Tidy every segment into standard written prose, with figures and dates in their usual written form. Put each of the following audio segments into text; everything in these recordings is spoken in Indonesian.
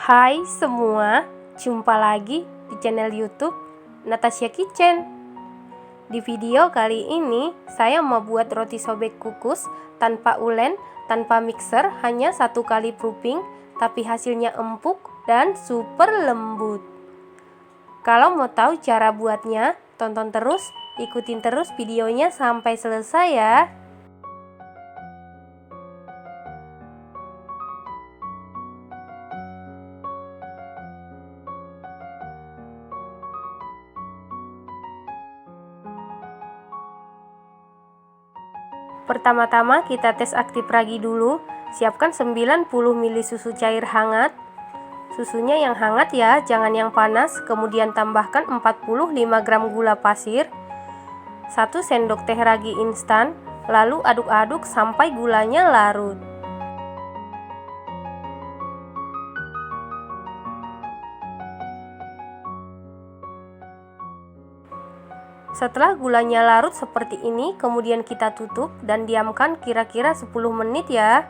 Hai semua, jumpa lagi di channel YouTube Natasha Kitchen. Di video kali ini saya mau buat roti sobek kukus tanpa ulen, tanpa mixer, hanya 1 kali proofing, tapi hasilnya empuk dan super lembut. Kalau mau tahu cara buatnya, tonton terus, ikutin terus videonya sampai selesai ya. Pertama-tama kita tes aktif ragi dulu. Siapkan 90 ml susu cair hangat. Susunya yang hangat ya, jangan yang panas. Kemudian tambahkan 45 gram gula pasir, 1 sendok teh ragi instan. Lalu aduk-aduk sampai gulanya larut. Setelah gulanya larut seperti ini, kemudian kita tutup dan diamkan kira-kira 10 menit ya.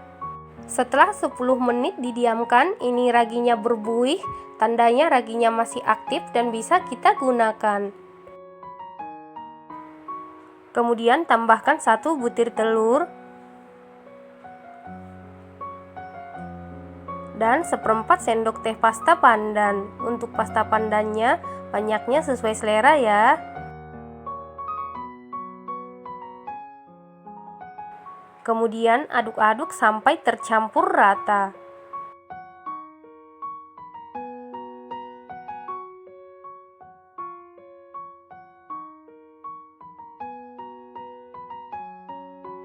Setelah 10 menit didiamkan, ini raginya berbuih, tandanya raginya masih aktif dan bisa kita gunakan. Kemudian tambahkan 1 butir telur dan 1/4 sendok teh pasta pandan. Untuk pasta pandannya banyaknya sesuai selera ya. Kemudian aduk-aduk sampai tercampur rata.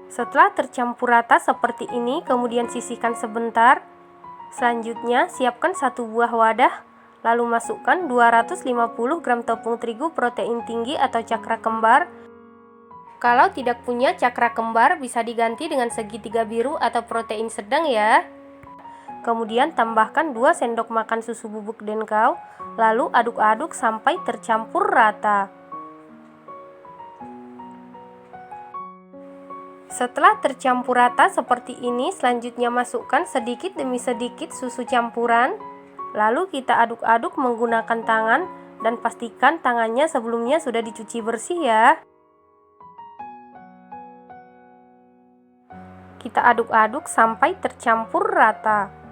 Setelah tercampur rata seperti ini, kemudian sisihkan sebentar. Selanjutnya siapkan 1 buah wadah, lalu masukkan 250 gram tepung terigu protein tinggi atau cakra kembar. Kalau tidak punya cakra kembar, bisa diganti dengan segitiga biru atau protein sedang ya. Kemudian tambahkan 2 sendok makan susu bubuk denkau, lalu aduk-aduk sampai tercampur rata. Setelah tercampur rata seperti ini, selanjutnya masukkan sedikit demi sedikit susu campuran. Lalu kita aduk-aduk menggunakan tangan dan pastikan tangannya sebelumnya sudah dicuci bersih ya. Kita aduk-aduk sampai tercampur rata.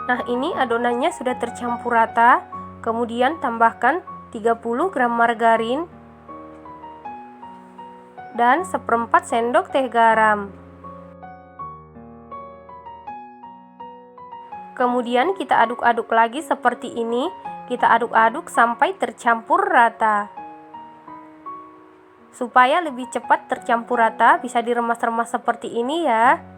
Nah, ini adonannya sudah tercampur rata. Kemudian tambahkan 30 gram margarin dan 1/4 sendok teh garam. Kemudian kita aduk-aduk lagi seperti ini. Kita aduk-aduk sampai tercampur rata. Supaya lebih cepat tercampur rata, bisa diremas-remas seperti ini ya.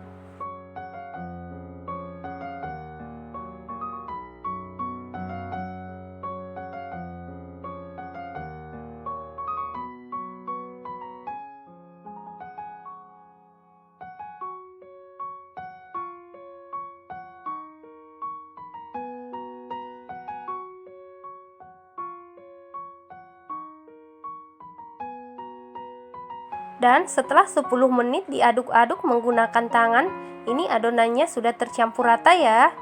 Dan setelah 10 menit diaduk-aduk menggunakan tangan, ini adonannya sudah tercampur rata ya.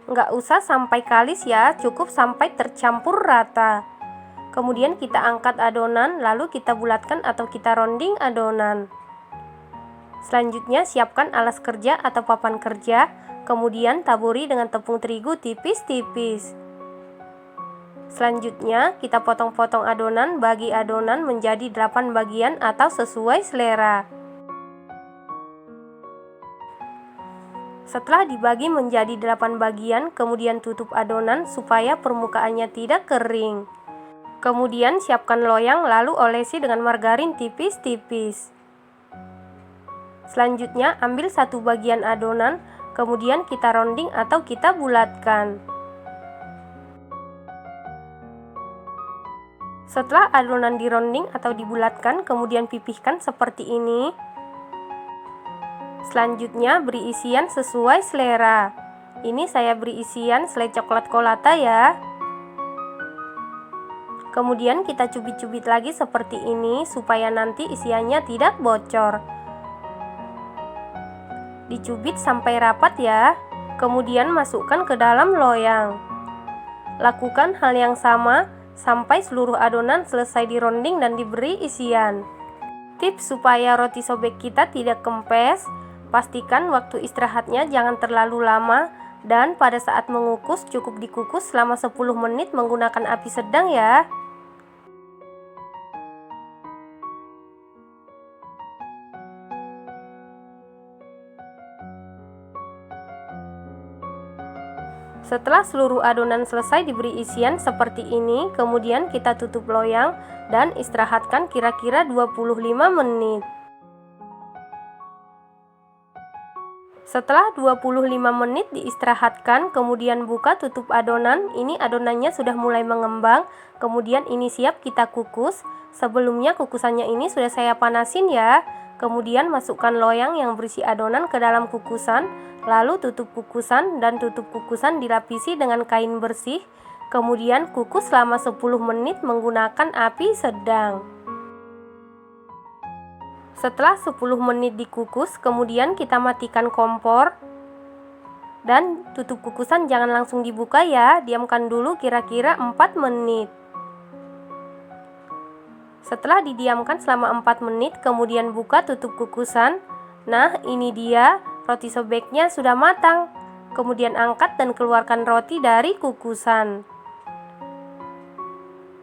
Nggak usah sampai kalis ya, cukup sampai tercampur rata. Kemudian kita angkat adonan, lalu kita bulatkan atau kita rounding adonan. Selanjutnya siapkan alas kerja atau papan kerja, kemudian taburi dengan tepung terigu tipis-tipis. Selanjutnya kita potong-potong adonan, bagi adonan menjadi 8 bagian atau sesuai selera. Setelah dibagi menjadi 8 bagian, kemudian tutup adonan supaya permukaannya tidak kering. Kemudian siapkan loyang, lalu olesi dengan margarin tipis-tipis. Selanjutnya ambil 1 bagian adonan, Kemudian kita rounding atau kita bulatkan. Setelah adonan di rounding atau dibulatkan, kemudian pipihkan seperti ini. Selanjutnya beri isian sesuai selera. Ini saya beri isian selai coklat kolata ya. Kemudian kita cubit-cubit lagi seperti ini supaya nanti isiannya tidak bocor. Dicubit sampai rapat ya. Kemudian masukkan ke dalam loyang. Lakukan hal yang sama sampai seluruh adonan selesai di rounding dan diberi isian. Tips supaya roti sobek kita tidak kempes, pastikan waktu istirahatnya jangan terlalu lama dan pada saat mengukus cukup dikukus selama 10 menit menggunakan api sedang ya. Setelah seluruh adonan selesai diberi isian seperti ini, kemudian kita tutup loyang dan istirahatkan kira-kira 25 menit. Setelah 25 menit diistirahatkan, kemudian buka tutup adonan. Ini adonannya sudah mulai mengembang, kemudian ini siap kita kukus. Sebelumnya kukusannya ini sudah saya panasin ya. Kemudian masukkan loyang yang berisi adonan ke dalam kukusan, lalu tutup kukusan dan tutup kukusan dilapisi dengan kain bersih. Kemudian kukus selama 10 menit menggunakan api sedang. Setelah 10 menit dikukus, kemudian kita matikan kompor. Dan tutup kukusan jangan langsung dibuka ya, diamkan dulu kira-kira 4 menit. Setelah didiamkan selama 4 menit, kemudian buka tutup kukusan. Nah, ini dia, roti sobeknya sudah matang. Kemudian angkat dan keluarkan roti dari kukusan.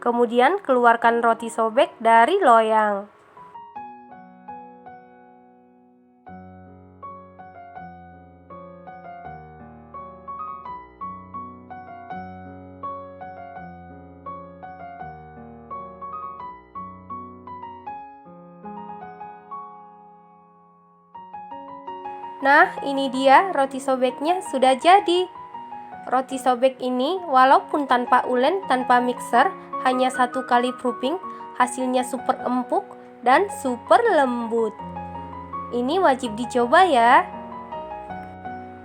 Kemudian keluarkan roti sobek dari loyang. Nah, ini dia roti sobeknya sudah jadi. Roti sobek ini walaupun tanpa ulen, tanpa mixer, hanya 1 kali proofing, hasilnya super empuk dan super lembut. Ini wajib dicoba ya.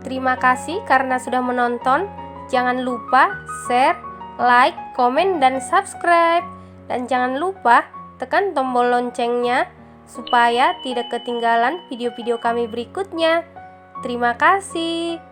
Terima kasih karena sudah menonton. Jangan lupa share, like, komen, dan subscribe. Dan jangan lupa tekan tombol loncengnya supaya tidak ketinggalan video-video kami berikutnya. Terima kasih.